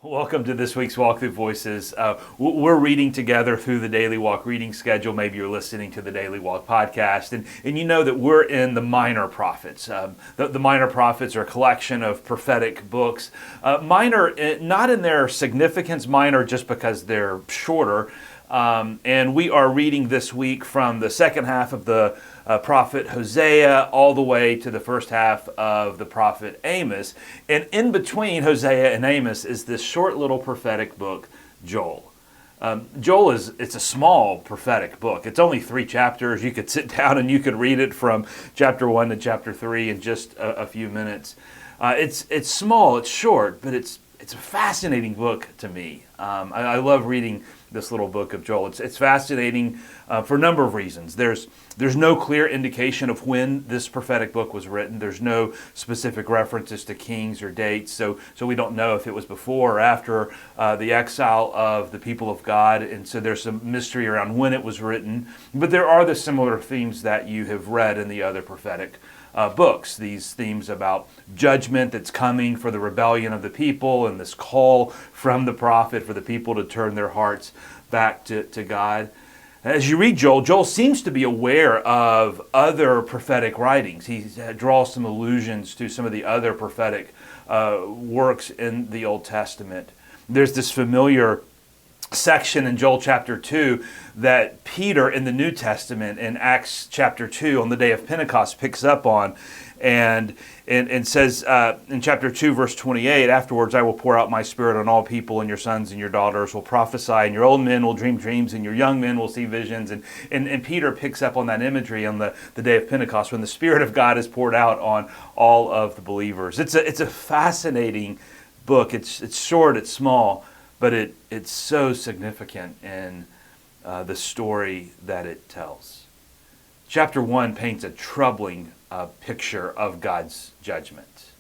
Welcome to this week's Walk Through Voices. We're reading together through the Daily Walk reading schedule. Maybe you're listening to the Daily Walk podcast, and you know that we're in the minor prophets. The minor prophets are a collection of prophetic books. Minor, not in their significance, minor just because they're shorter. And we are reading this week from the second half of the prophet Hosea all the way to the first half of the prophet Amos. And in between Hosea and Amos is this short little prophetic book, Joel. Joel it's a small prophetic book. It's only 3 chapters. You could sit down and you could read it from chapter 1 to chapter 3 in just a few minutes. It's small, it's short, but it's a fascinating book to me. I love reading this little book of Joel. It's fascinating for a number of reasons. There's no clear indication of when this prophetic book was written. There's no specific references to kings or dates, so we don't know if it was before or after the exile of the people of God, and so there's some mystery around when it was written. But there are the similar themes that you have read in the other prophetic books, these themes about judgment that's coming for the rebellion of the people and this call from the prophet for the people to turn their hearts back to God. As you read Joel seems to be aware of other prophetic writings. He draws some allusions to some of the other prophetic works in the Old Testament. There's this familiar section in Joel chapter 2 that Peter in the New Testament in Acts chapter 2 on the day of Pentecost picks up on and says in chapter 2 verse 28, afterwards I will pour out my spirit on all people, and your sons and your daughters will prophesy, and your old men will dream dreams, and your young men will see visions. And Peter picks up on that imagery on the day of Pentecost when the Spirit of God is poured out on all of the believers. It's a fascinating book. It's short, it's small, but it's so significant in the story that it tells. Chapter 1 paints a troubling picture of God's judgment.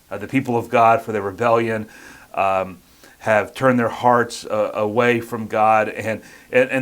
The people of God, for their rebellion, have turned their hearts away from God, and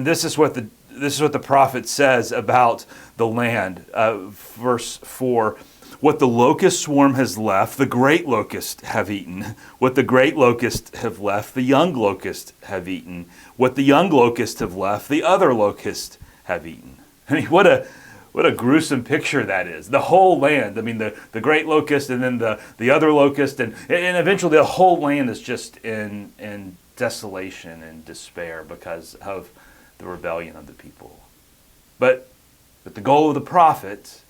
this is what the prophet says about the land. Verse 4. What the locust swarm has left, the great locust have eaten. What the great locust have left, the young locust have eaten. What the young locust have left, the other locust have eaten. I mean, what a gruesome picture that is. The whole land, I mean, the great locust and then the other locust, and eventually the whole land is just in desolation and despair because of the rebellion of the people. But the goal of the prophet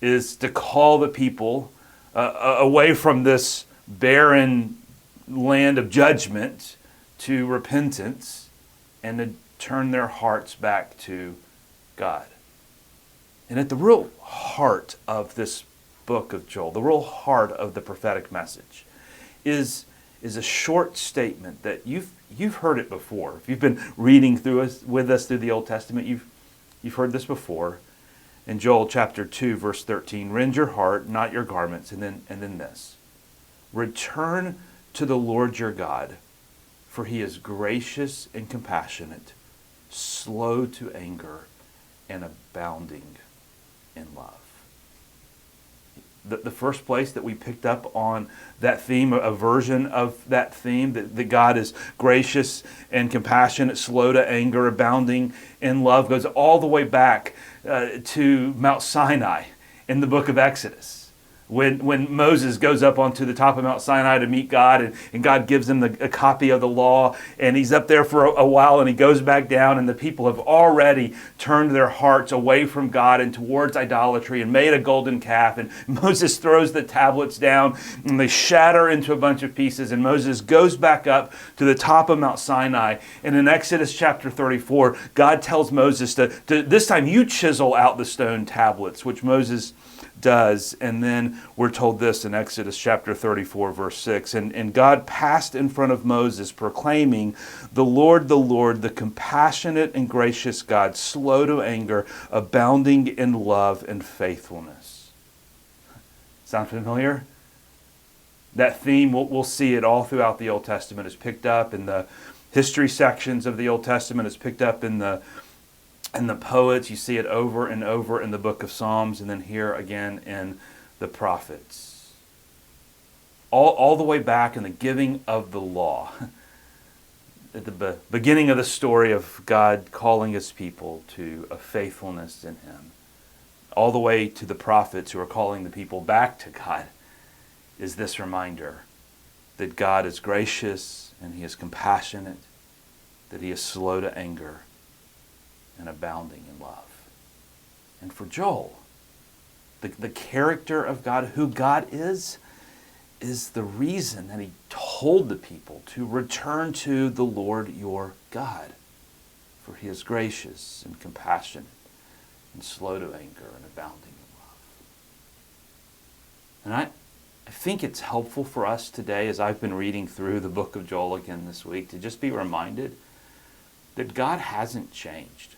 is to call the people away from this barren land of judgment to repentance and to turn their hearts back to God. And at the real heart of this book of Joel, the real heart of the prophetic message, is a short statement that you've heard it before. If you've been reading with us through the Old Testament, you've heard this before. In Joel chapter 2, verse 13, rend your heart, not your garments. And then this. Return to the Lord your God, for he is gracious and compassionate, slow to anger, and abounding in love. The first place that we picked up on that theme, a version of that theme, that God is gracious and compassionate, slow to anger, abounding in love, goes all the way back to Mount Sinai in the book of Exodus. When Moses goes up onto the top of Mount Sinai to meet God, and God gives him a copy of the law, and he's up there for a while, and he goes back down, and the people have already turned their hearts away from God and towards idolatry and made a golden calf, and Moses throws the tablets down, and they shatter into a bunch of pieces, and Moses goes back up to the top of Mount Sinai, and in Exodus chapter 34, God tells Moses to this time you chisel out the stone tablets, which Moses does. And then we're told this in Exodus chapter 34, verse 6. And God passed in front of Moses, proclaiming, the Lord, the compassionate and gracious God, slow to anger, abounding in love and faithfulness. Sound familiar? That theme, we'll see it all throughout the Old Testament. It's picked up in the history sections of the Old Testament. It's picked up in the poets. You see it over and over in the book of Psalms, and then here again in the prophets. All the way back in the giving of the law. at the beginning of the story of God calling his people to a faithfulness in him, all the way to the prophets who are calling the people back to God, is this reminder that God is gracious and he is compassionate, that he is slow to anger and abounding in love. And for Joel, the character of God, who God is the reason that he told the people to return to the Lord your God. For he is gracious and compassionate and slow to anger and abounding in love. And I think it's helpful for us today, as I've been reading through the book of Joel again this week, to just be reminded that God hasn't changed.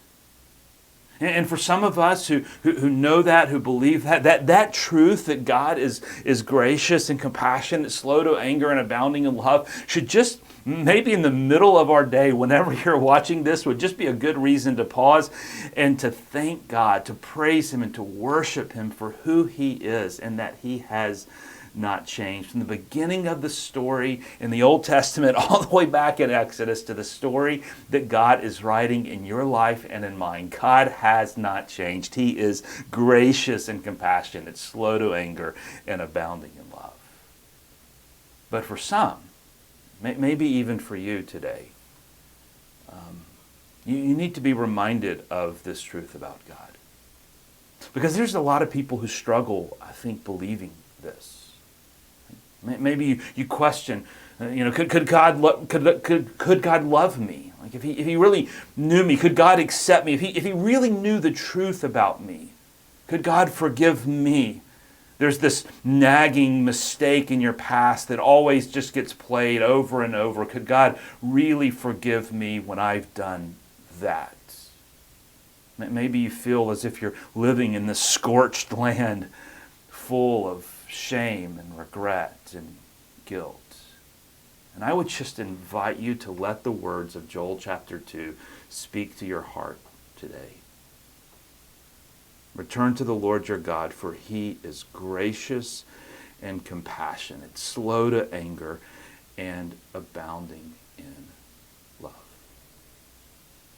And for some of us who know that, who believe that truth that God is gracious and compassionate, slow to anger and abounding in love, should just maybe in the middle of our day, whenever you're watching this, would just be a good reason to pause and to thank God, to praise him and to worship him for who he is and that he has not changed. From the beginning of the story in the Old Testament all the way back in Exodus to the story that God is writing in your life and in mine, God has not changed. He is gracious and compassionate, slow to anger, and abounding in love. But for some, maybe even for you today, you need to be reminded of this truth about God. Because there's a lot of people who struggle, I think, believing this. Maybe you question, could God love me? Like if he really knew me, could God accept me? If he really knew the truth about me, could God forgive me? There's this nagging mistake in your past that always just gets played over and over. Could God really forgive me when I've done that? Maybe you feel as if you're living in this scorched land full of shame and regret and guilt. And I would just invite you to let the words of Joel chapter 2 speak to your heart today. Return to the Lord your God, for he is gracious and compassionate, slow to anger, and abounding in love.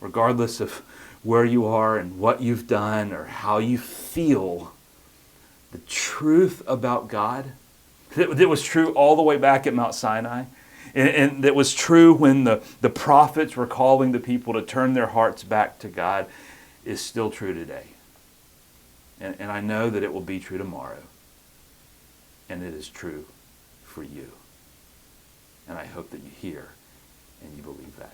Regardless of where you are and what you've done or how you feel, the truth about God that was true all the way back at Mount Sinai, and that was true when the prophets were calling the people to turn their hearts back to God, is still true today. And I know that it will be true tomorrow. And it is true for you. And I hope that you hear and you believe that.